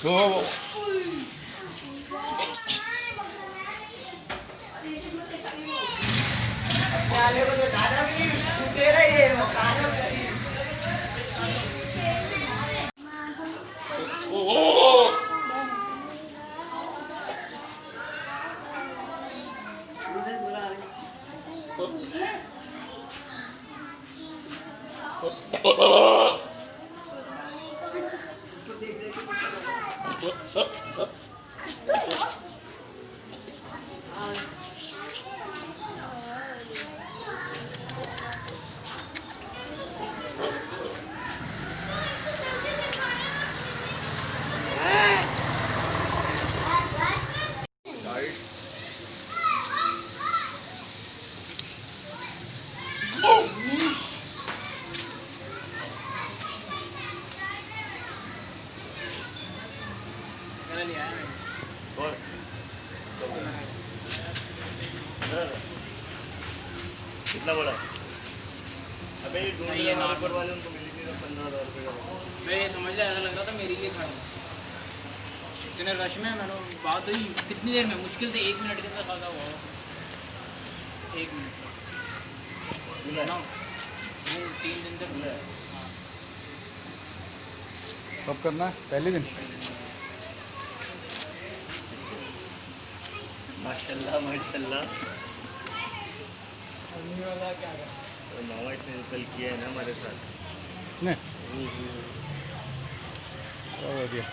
वो कितना बड़ा? अबे ये ढूंढ रहे हैं ऊपर वाले, उनको मिल नहीं रहा 15,000 रुपये का। मैं ये समझ लिया, ऐसा लग रहा था मेरे लिए खड़ा। इतने रश में मैंने बात हुई कितनी देर में, मुश्किल से 1 मिनट के अंदर खासा हुआ। 1 मिनट ना, वो 3 दिन तक मिला है। हाँ, कब करना है? पहले दिन। माशाल्लाह माशाल्लाह। वाला क्या कर, तो मामा इतने कल किया है ना हमारे साथ इसने। बहुत बढ़िया।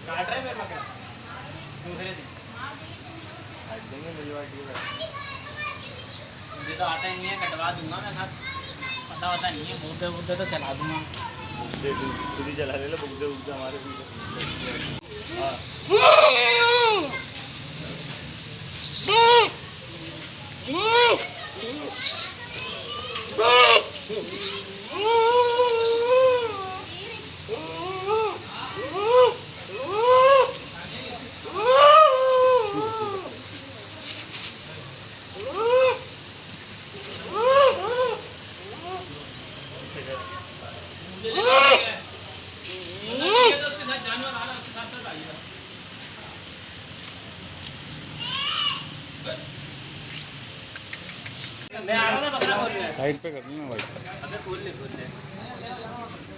काट रहे हैं पकड़ा दूसरे दिन काट देंगे, मिलवा के मुझे तो आता ही नहीं है, कटवा दूंगा मैं साथ, पता होता नहीं है, बुकदे बुकदे तो चला दूंगा। खुद ही चला ले लो, बुकदे बुकदे हमारे भी। साइड पे कर देना भाई। अबे खोल ले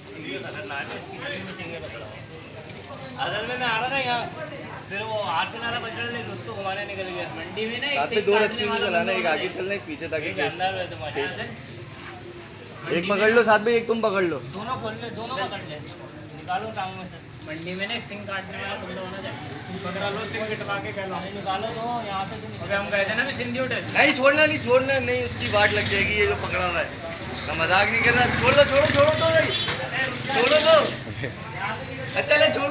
सिंगल कलर ना है इसकी, जमीन में सिंगल पकड़ा। असल में मैं आ रहा था यहाँ, फिर वो आठ किनारा पकड़ ले, उसको घुमाने निकल गया मंडी में ना। साथ में 2 रस्सी चलाना, एक आगे चलना एक पीछे, ताकि अंदर है तुम्हारे। एक पकड़ लो साथ में, एक तुम पकड़ लो, दोनों खोल ले, दोनों पकड़ ले, निकालो टांग में से। मंडी में ना सिंग काटने वाला तुम होना चाहिए, पकड़ा लो सिंग कटवा के कहना निकालो। तो यहाँ से अबे हम गए थे ना सिंधी होटल, नहीं छोड़ना नहीं, छोड़ना नहीं, उसकी वाट लग जाएगी। ये जो पकड़ा हुआ है, मैं मजाक नहीं कर रहा, छोड़ लो, छोड़ो छोड़ो तो नहीं, छोड़ो तो, अच्छा ले छोड़।